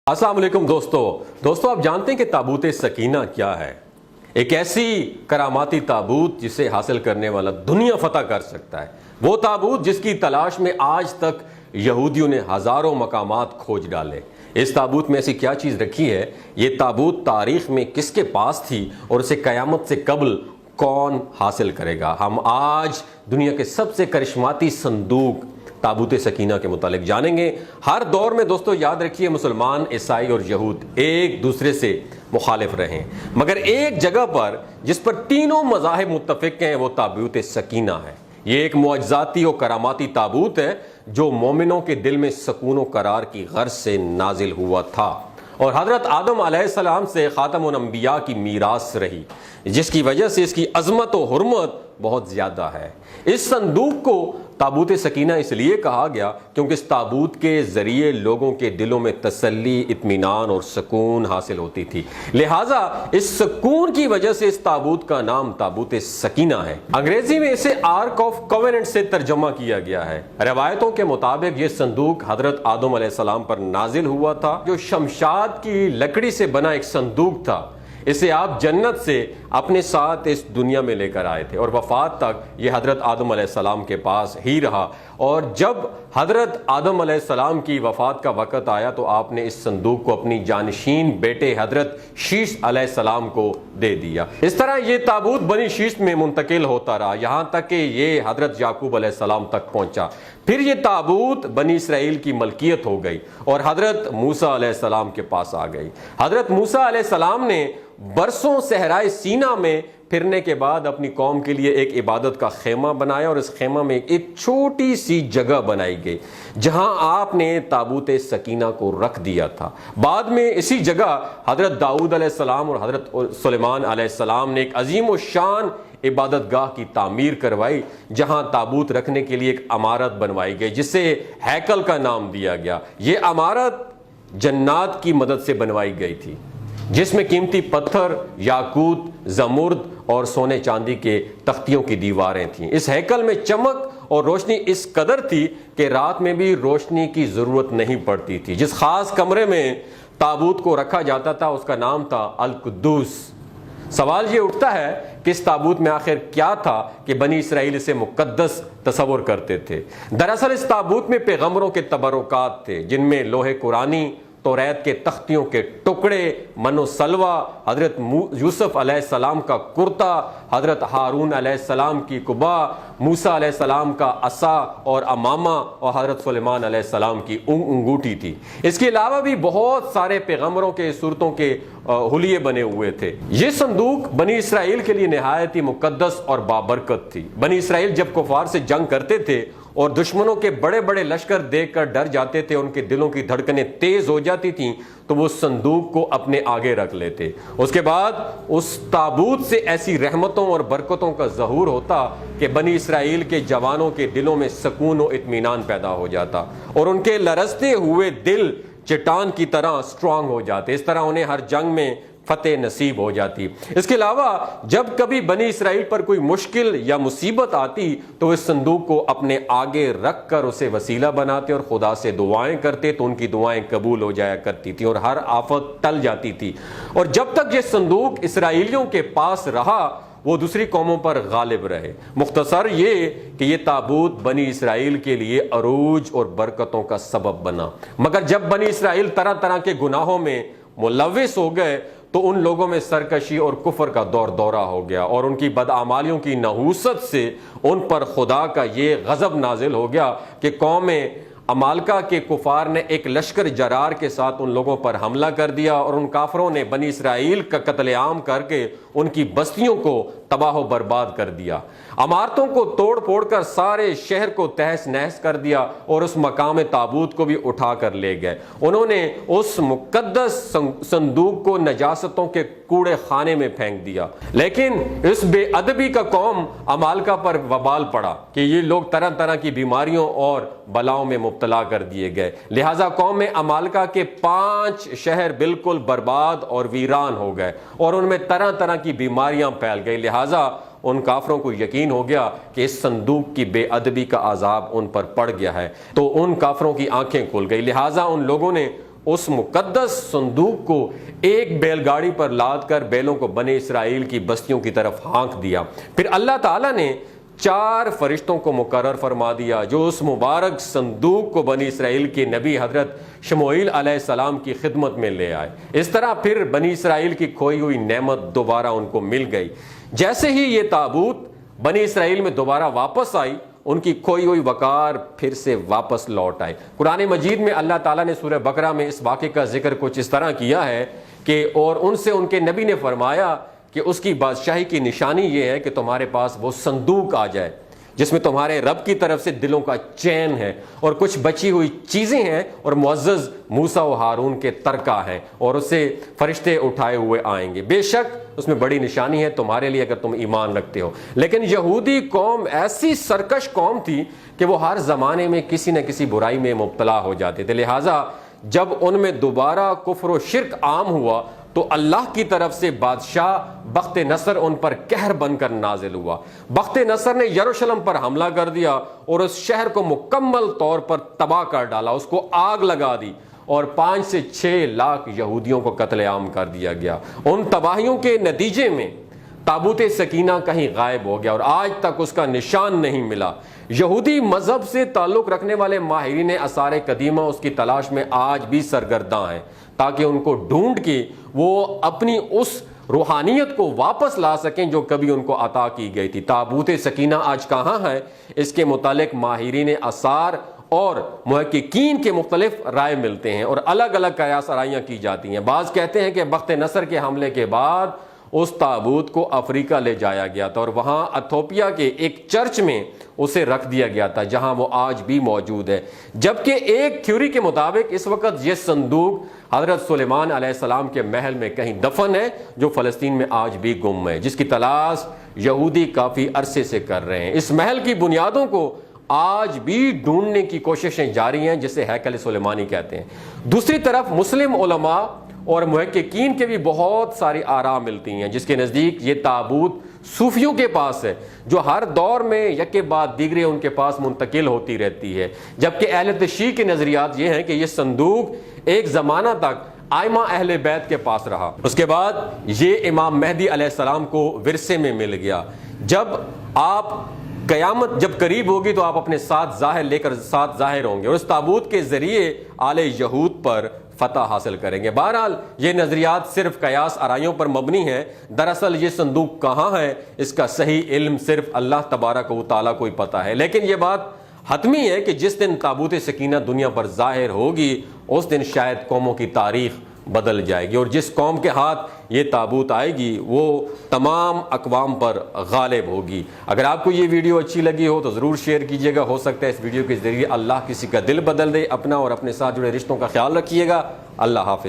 السلام علیکم دوستو آپ جانتے ہیں کہ تابوت سکینہ کیا ہے؟ ایک ایسی کراماتی تابوت جسے حاصل کرنے والا دنیا فتح کر سکتا ہے، وہ تابوت جس کی تلاش میں آج تک یہودیوں نے ہزاروں مقامات کھوج ڈالے۔ اس تابوت میں ایسی کیا چیز رکھی ہے؟ یہ تابوت تاریخ میں کس کے پاس تھی اور اسے قیامت سے قبل کون حاصل کرے گا؟ ہم آج دنیا کے سب سے کرشماتی صندوق تابوت سکینہ کے متعلق جانیں گے۔ ہر دور میں دوستو یاد رکھیے، مسلمان، عیسائی اور یہود ایک دوسرے سے مخالف رہے، مگر ایک جگہ پر جس پر تینوں مذاہب متفق ہیں وہ تابوت سکینہ ہے۔ یہ ایک معجزاتی اور کراماتی تابوت ہے جو مومنوں کے دل میں سکون و قرار کی غرض سے نازل ہوا تھا اور حضرت آدم علیہ السلام سے خاتم الانبیاء کی میراث رہی، جس کی وجہ سے اس کی عظمت و حرمت بہت زیادہ ہے۔ اس صندوق کو تابوت سکینہ اس لیے کہا گیا کیونکہ اس تابوت کے ذریعے لوگوں کے دلوں میں تسلی، اطمینان اور سکون حاصل ہوتی تھی، لہٰذا اس سکون کی وجہ سے اس تابوت کا نام تابوت سکینہ ہے۔ انگریزی میں اسے آرک آف کووننٹ سے ترجمہ کیا گیا ہے۔ روایتوں کے مطابق یہ صندوق حضرت آدم علیہ السلام پر نازل ہوا تھا، جو شمشاد کی لکڑی سے بنا ایک صندوق تھا۔ اسے آپ جنت سے اپنے ساتھ اس دنیا میں لے کر آئے تھے اور وفات تک یہ حضرت آدم علیہ السلام کے پاس ہی رہا، اور جب حضرت آدم علیہ السلام کی وفات کا وقت آیا تو آپ نے اس صندوق کو اپنی جانشین بیٹے حضرت شیش علیہ السلام کو دے دیا۔ اس طرح یہ تابوت بنی شیش میں منتقل ہوتا رہا یہاں تک کہ یہ حضرت یعقوب علیہ السلام تک پہنچا۔ پھر یہ تابوت بنی اسرائیل کی ملکیت ہو گئی اور حضرت موسیٰ علیہ السلام کے پاس آ گئی۔ حضرت موسیٰ علیہ السلام نے برسوں صحرائے سینا میں پھرنے کے بعد اپنی قوم کے لیے ایک عبادت کا خیمہ بنایا، اور اس خیمہ میں ایک چھوٹی سی جگہ بنائی گئی جہاں آپ نے تابوت سکینہ کو رکھ دیا تھا۔ بعد میں اسی جگہ حضرت داؤد علیہ السلام اور حضرت سلیمان علیہ السلام نے ایک عظیم و شان عبادت گاہ کی تعمیر کروائی، جہاں تابوت رکھنے کے لیے ایک عمارت بنوائی گئی جسے ہیکل کا نام دیا گیا۔ یہ عمارت جنات کی مدد سے بنوائی گئی تھی، جس میں قیمتی پتھر، یاقوت، زمرد اور سونے چاندی کے تختیوں کی دیواریں تھیں۔ اس ہیکل میں چمک اور روشنی اس قدر تھی کہ رات میں بھی روشنی کی ضرورت نہیں پڑتی تھی۔ جس خاص کمرے میں تابوت کو رکھا جاتا تھا اس کا نام تھا القدوس۔ سوال یہ اٹھتا ہے کہ اس تابوت میں آخر کیا تھا کہ بنی اسرائیل اسے مقدس تصور کرتے تھے؟ دراصل اس تابوت میں پیغمبروں کے تبرکات تھے، جن میں لوح قرآنی، توریت کے تختیوں کے ٹکڑے، من و سلوہ، حضرت یوسف علیہ السلام کا کرتا، حضرت ہارون علیہ السلام کی قبا، موسیٰ علیہ السلام کا عصا اور امامہ، اور حضرت سلیمان علیہ السلام کی انگوٹھی تھی۔ اس کے علاوہ بھی بہت سارے پیغمبروں کے صورتوں کے حلیے بنے ہوئے تھے۔ یہ صندوق بنی اسرائیل کے لیے نہایت ہی مقدس اور بابرکت تھی۔ بنی اسرائیل جب کفار سے جنگ کرتے تھے اور دشمنوں کے بڑے بڑے لشکر دیکھ کر ڈر جاتے تھے، ان کے دلوں کی دھڑکنیں تیز ہو جاتی تھیں، تو وہ صندوق کو اپنے آگے رکھ لیتے۔ اس کے بعد اس تابوت سے ایسی رحمتوں اور برکتوں کا ظہور ہوتا کہ بنی اسرائیل کے جوانوں کے دلوں میں سکون و اطمینان پیدا ہو جاتا اور ان کے لرزتے ہوئے دل چٹان کی طرح سٹرونگ ہو جاتے۔ اس طرح انہیں ہر جنگ میں فتح نصیب ہو جاتی۔ اس کے علاوہ جب کبھی بنی اسرائیل پر کوئی مشکل یا مصیبت آتی تو اس صندوق کو اپنے آگے رکھ کر اسے وسیلہ بناتے اور خدا سے دعائیں کرتے تو ان کی دعائیں قبول ہو جایا کرتی تھی اور ہر آفت ٹل جاتی تھی۔ اور جب تک یہ صندوق اسرائیلیوں کے پاس رہا وہ دوسری قوموں پر غالب رہے۔ مختصر یہ کہ یہ تابوت بنی اسرائیل کے لیے عروج اور برکتوں کا سبب بنا، مگر جب بنی اسرائیل طرح طرح کے گناہوں میں ملوث ہو گئے تو ان لوگوں میں سرکشی اور کفر کا دورہ ہو گیا، اور ان کی بدعمالیوں کی نحوست سے ان پر خدا کا یہ غضب نازل ہو گیا کہ قوم عمالقہ کے کفار نے ایک لشکر جرار کے ساتھ ان لوگوں پر حملہ کر دیا، اور ان کافروں نے بنی اسرائیل کا قتل عام کر کے ان کی بستیوں کو تباہ و برباد کر دیا، عمارتوں کو توڑ پھوڑ کر سارے شہر کو تہس نہس کر دیا، اور اس مقام تابوت کو بھی اٹھا کر لے گئے۔ انہوں نے اس مقدس صندوق کو نجاستوں کے کوڑے خانے میں پھینک دیا۔ لیکن اس بے ادبی کا قوم عمالقہ پر وبال پڑا کہ یہ لوگ طرح طرح کی بیماریوں اور بلاؤں میں مبتلا کر دیے گئے، لہٰذا قوم عمالقہ کے 5 شہر بالکل برباد اور ویران ہو گئے، اور ان میں طرح طرح کی بیماریاں پھیل گئی۔ لہٰذا ان کافروں کو یقین ہو گیا کہ اس صندوق کی بے ادبی کا عذاب ان پر پڑ گیا ہے، تو ان کافروں کی آنکھیں کھل گئی، لہٰذا ان لوگوں نے اس مقدس صندوق کو ایک بیل گاڑی پر لاد کر بیلوں کو بنی اسرائیل کی بستیوں کی طرف ہانک دیا۔ پھر اللہ تعالیٰ نے 4 فرشتوں کو مقرر فرما دیا جو اس مبارک صندوق کو بنی اسرائیل کے نبی حضرت شموئیل علیہ السلام کی خدمت میں لے آئے۔ اس طرح پھر بنی اسرائیل کی کھوئی ہوئی نعمت دوبارہ ان کو مل گئی۔ جیسے ہی یہ تابوت بنی اسرائیل میں دوبارہ واپس آئی، ان کی کھوئی ہوئی وقار پھر سے واپس لوٹ آئے۔ قرآن مجید میں اللہ تعالیٰ نے سورہ بقرہ میں اس واقعے کا ذکر کچھ اس طرح کیا ہے کہ اور ان سے ان کے نبی نے فرمایا کہ اس کی بادشاہی کی نشانی یہ ہے کہ تمہارے پاس وہ صندوق آ جائے جس میں تمہارے رب کی طرف سے دلوں کا چین ہے اور کچھ بچی ہوئی چیزیں ہیں اور معزز موسیٰ و ہارون کے ترکہ ہیں اور اسے فرشتے اٹھائے ہوئے آئیں گے۔ بے شک اس میں بڑی نشانی ہے تمہارے لیے اگر تم ایمان رکھتے ہو۔ لیکن یہودی قوم ایسی سرکش قوم تھی کہ وہ ہر زمانے میں کسی نہ کسی برائی میں مبتلا ہو جاتے تھے، لہٰذا جب ان میں دوبارہ کفر و شرک عام ہوا تو اللہ کی طرف سے بادشاہ بخت نصر ان پر قہر بن کر نازل ہوا۔ بخت نصر نے یروشلم پر حملہ کر دیا اور اس شہر کو مکمل طور پر تباہ کر ڈالا، اس کو آگ لگا دی اور 5 سے 6 لاکھ یہودیوں کو قتل عام کر دیا گیا۔ ان تباہیوں کے نتیجے میں تابوت سکینہ کہیں غائب ہو گیا اور آج تک اس کا نشان نہیں ملا۔ یہودی مذہب سے تعلق رکھنے والے ماہرین آثار قدیمہ اس کی تلاش میں آج بھی سرگرداں ہیں تاکہ ان کو ڈھونڈ کے وہ اپنی اس روحانیت کو واپس لا سکیں جو کبھی ان کو عطا کی گئی تھی۔ تابوت سکینہ آج کہاں ہے؟ اس کے متعلق ماہرین آثار اور محققین کے مختلف رائے ملتے ہیں اور الگ الگ قیاس آرائیاں کی جاتی ہیں۔ بعض کہتے ہیں کہ بخت نصر کے حملے کے بعد اس تابوت کو افریقہ لے جایا گیا تھا اور وہاں ایتھوپیا کے ایک چرچ میں اسے رکھ دیا گیا تھا جہاں وہ آج بھی موجود ہے، جبکہ ایک تھیوری کے مطابق اس وقت یہ صندوق حضرت سلیمان علیہ السلام کے محل میں کہیں دفن ہے جو فلسطین میں آج بھی گم ہے، جس کی تلاش یہودی کافی عرصے سے کر رہے ہیں۔ اس محل کی بنیادوں کو آج بھی ڈھونڈنے کی کوششیں جاری ہیں جسے ہیکل سلیمانی کہتے ہیں۔ دوسری طرف مسلم علماء اور محققین کے بھی بہت ساری آراء ملتی ہیں جس کے نزدیک یہ تابوت صوفیوں کے پاس ہے جو ہر دور میں یک کے بعد دیگرے ان کے پاس منتقل ہوتی رہتی ہے، جبکہ اہل تشیع کے نظریات یہ ہیں کہ یہ صندوق ایک زمانہ تک آئمہ اہل بیت کے پاس رہا، اس کے بعد یہ امام مہدی علیہ السلام کو ورثے میں مل گیا۔ جب آپ قیامت جب قریب ہوگی تو آپ اپنے ساتھ ظاہر ہوں گے اور اس تابوت کے ذریعے آل یہود پر فتح حاصل کریں گے۔ بہرحال یہ نظریات صرف قیاس آرائیوں پر مبنی ہیں، دراصل یہ صندوق کہاں ہے اس کا صحیح علم صرف اللہ تبارک و تعالیٰ کو ہی پتہ ہے، لیکن یہ بات حتمی ہے کہ جس دن تابوت سکینہ دنیا پر ظاہر ہوگی اس دن شاید قوموں کی تاریخ بدل جائے گی اور جس قوم کے ہاتھ یہ تابوت آئے گی وہ تمام اقوام پر غالب ہوگی۔ اگر آپ کو یہ ویڈیو اچھی لگی ہو تو ضرور شیئر کیجیے گا، ہو سکتا ہے اس ویڈیو کے ذریعے اللہ کسی کا دل بدل دے۔ اپنا اور اپنے ساتھ جڑے رشتوں کا خیال رکھیے گا۔ اللہ حافظ۔